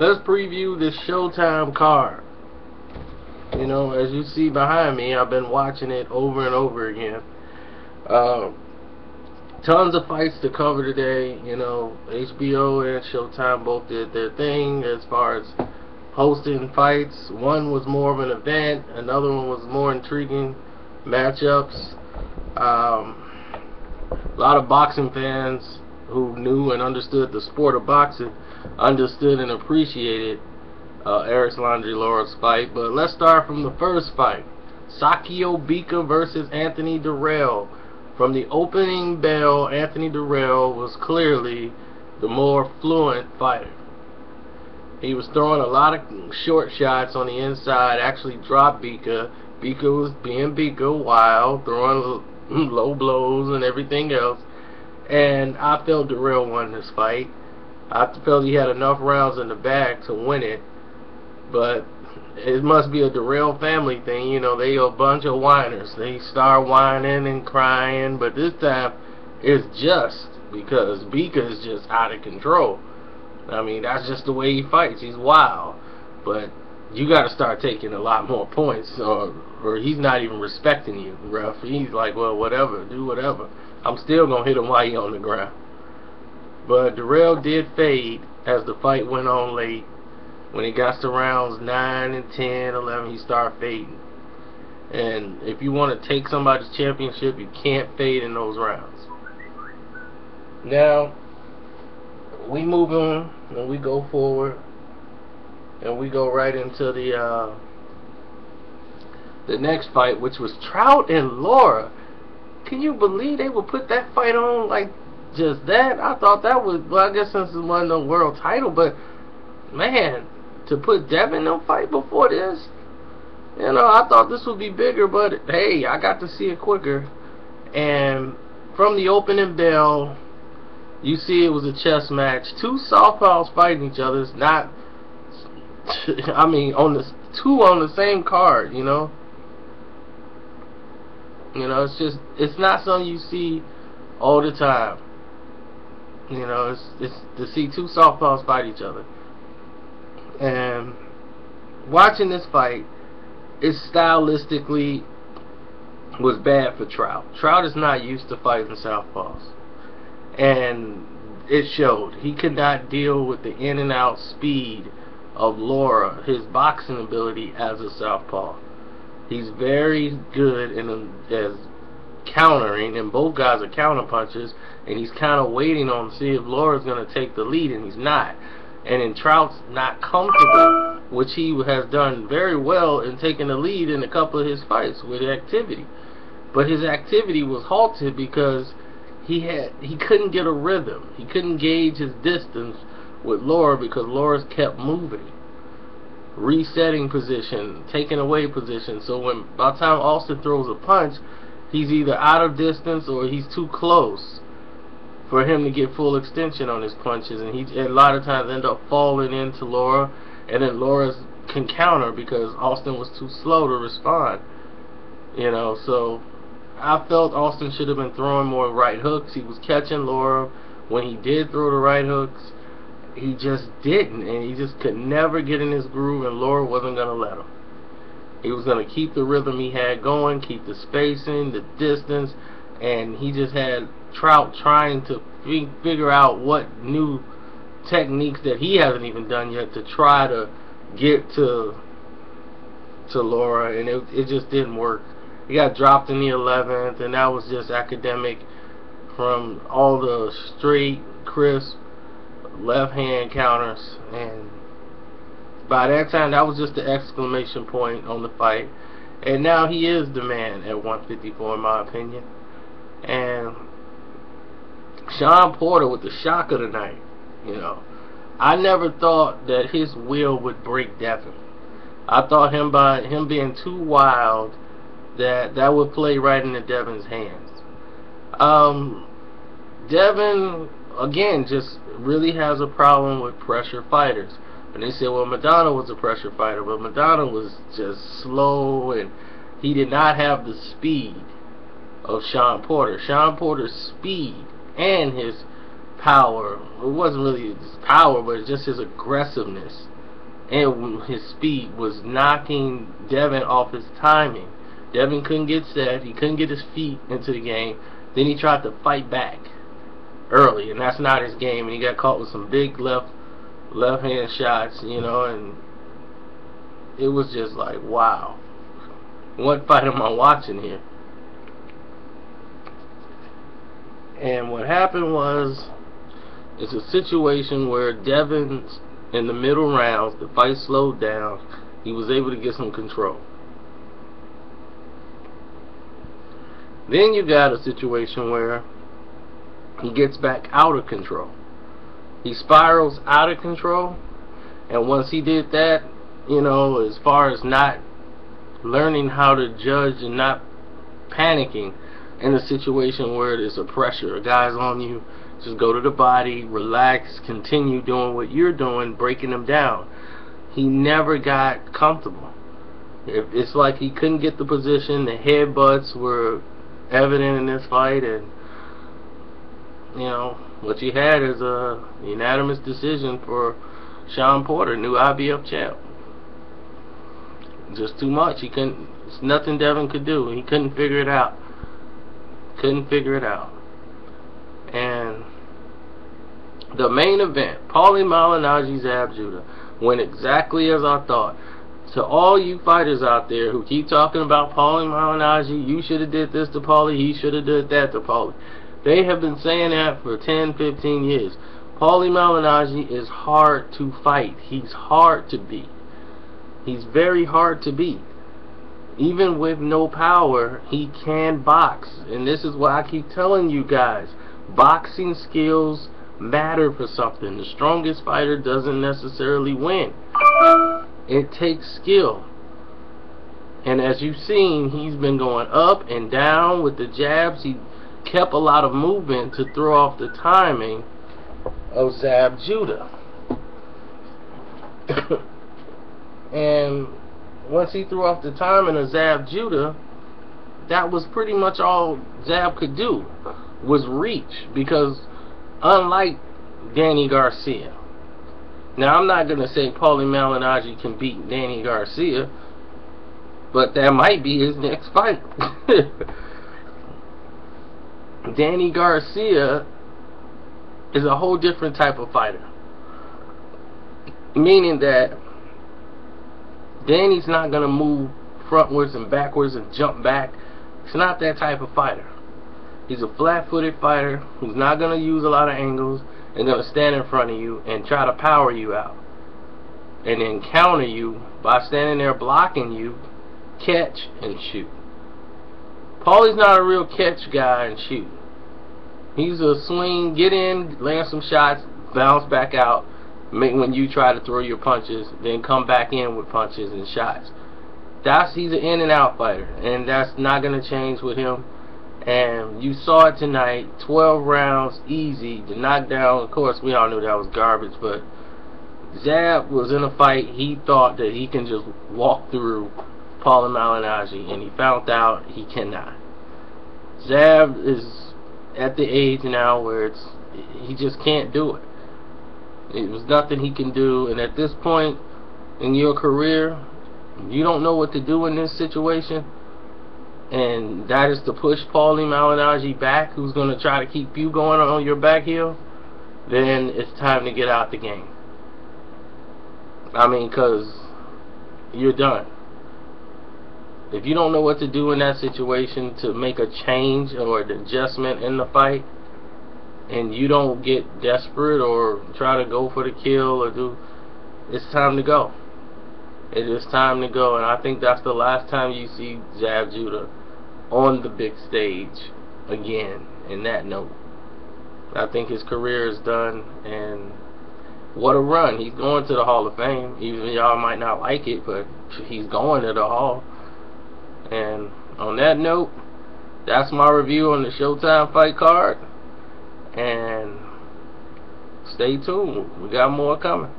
let's preview this Showtime card. You know, as you see behind me, I've been watching it over and over again. Tons of fights to cover today. You know, HBO and Showtime both did their thing as far as hosting fights. One was more of an event, another one was more intriguing matchups. A lot of boxing fans who knew and understood the sport of boxing understood and appreciated Eris Laura's fight. But let's start from the first fight. Sakio Bika versus Anthony Dirrell. From the opening bell, Anthony Dirrell was clearly the more fluent fighter. He was throwing a lot of short shots on the inside, actually dropped Bika. Bika was being Bika, wild, throwing low blows and everything else. And I felt Dirrell won this fight. I felt he had enough rounds in the bag to win it. But it must be a Dirrell family thing. You know, they a bunch of whiners. They start whining and crying. But this time, it's just because Bika is just out of control. I mean, that's just the way he fights. He's wild. But you got to start taking a lot more points, or he's not even respecting you, ref. He's like, well, whatever, do whatever. I'm still going to hit him while he's on the ground. But Dirrell did fade as the fight went on late. When it got to rounds 9 and 10, 11, he started fading. And if you want to take somebody's championship, you can't fade in those rounds. Now, we move on and we go forward. And we go right into the next fight, which was Trout and Lara. Can you believe they would put that fight on like just that? I thought that was, well, I guess since it wasn't a world title, but man, to put Devin in a fight before this, you know, I thought this would be bigger, but hey, I got to see it quicker. And from the opening bell, you see it was a chess match. Two southpaws fighting each other. It's not, I mean, on the two on the same card, you know. You know, it's just, it's not something you see all the time. You know, it's to see two southpaws fight each other. And watching this fight, it stylistically was bad for Trout. Trout is not used to fighting southpaws, and it showed. He could not deal with the in and out speed of Lara, his boxing ability as a southpaw. He's very good as countering, and both guys are counter punchers, and he's kind of waiting on to see if Lara's going to take the lead, and he's not. And then Trout's not comfortable, which he has done very well in taking the lead in a couple of his fights with activity. But his activity was halted because he couldn't get a rhythm. He couldn't gauge his distance with Lara because Lara's kept moving, resetting position, taking away position. So by the time Austin throws a punch, he's either out of distance or he's too close for him to get full extension on his punches, and he a lot of times end up falling into Lara, and then Lara can counter because Austin was too slow to respond. You know, so I felt Austin should have been throwing more right hooks. He was catching Lara when he did throw the right hooks. He just didn't, and he just could never get in his groove, and Lara wasn't going to let him. He was going to keep the rhythm he had going, keep the spacing, the distance, and he just had Trout trying to figure out what new techniques that he hasn't even done yet to try to get to Lara, and it just didn't work. He got dropped in the 11th, and that was just academic from all the straight, crisp, left hand counters, and by that time that was just the exclamation point on the fight. And now he is the man at 154 in my opinion. And Sean Porter with the shock of the night. You know, I never thought that his will would break Devin. I thought him being too wild, that would play right into Devin's hands. Devin again just really has a problem with pressure fighters. And they said, well, Madonna was a pressure fighter, but Madonna was just slow, and he did not have the speed of Sean Porter. Sean Porter's speed and his power, it wasn't really his power, but just his aggressiveness and his speed was knocking Devin off his timing. Devin couldn't get set. He couldn't get his feet into the game. Then he tried to fight back early, and that's not his game. And he got caught with some big left hand shots, you know, and it was just like, wow, what fight am I watching here? And what happened was, it's a situation where Devin's in the middle rounds, the fight slowed down, he was able to get some control. Then you got a situation where he gets back out of control. He spirals out of control, and once he did that, you know, as far as not learning how to judge and not panicking in a situation where there's a pressure, a guy's on you, just go to the body, relax, continue doing what you're doing, breaking him down. He never got comfortable. It's like he couldn't get the position. The headbutts were evident in this fight, and you know what you had is a unanimous decision for Shawn Porter, new IBF champ. Just too much. He couldn't. It's nothing Devin could do. He couldn't figure it out. Couldn't figure it out. And the main event, Paulie Malignaggi Zab Judah, went exactly as I thought. To all you fighters out there who keep talking about Paulie Malignaggi, you should have did this to Paulie, he should have did that to Paulie. They have been saying that for 10, 15 years. Paulie Malignaggi is hard to fight. He's hard to beat. He's very hard to beat. Even with no power, he can box. And this is what I keep telling you guys. Boxing skills matter for something. The strongest fighter doesn't necessarily win. It takes skill. And as you've seen, he's been going up and down with the jabs. He kept a lot of movement to throw off the timing of Zab Judah. And once he threw off the timing of Zab Judah, that was pretty much all Zab could do, was reach. Because unlike Danny Garcia, now I'm not going to say Paulie Malignaggi can beat Danny Garcia, but that might be his next fight. Danny Garcia is a whole different type of fighter, meaning that Danny's not going to move frontwards and backwards and jump back. He's not that type of fighter. He's a flat-footed fighter who's not going to use a lot of angles and going to stand in front of you and try to power you out and then counter you by standing there blocking you, catch and shoot. Paulie's not a real catch guy and shoot. He's a swing, get in, land some shots, bounce back out, make when you try to throw your punches, then come back in with punches and shots. He's an in and out fighter, and that's not going to change with him. And you saw it tonight, 12 rounds, easy, the knockdown. Of course, we all knew that was garbage, but Zab was in a fight. He thought that he can just walk through Paulie Malignaggi, and he found out he cannot. Zab is at the age now where he just can't do it. It was nothing he can do, and at this point in your career, you don't know what to do in this situation, and that is to push Paulie Malignaggi back, who's going to try to keep you going on your back heel. Then it's time to get out the game. I mean, because you're done. If you don't know what to do in that situation to make a change or an adjustment in the fight, and you don't get desperate or try to go for the kill or do, it's time to go. It is time to go, and I think that's the last time you see Zab Judah on the big stage again. In that note, I think his career is done, and what a run. He's going to the Hall of Fame. Even y'all might not like it, but he's going to the Hall. And on that note, that's my review on the Showtime fight card. And stay tuned. We got more coming.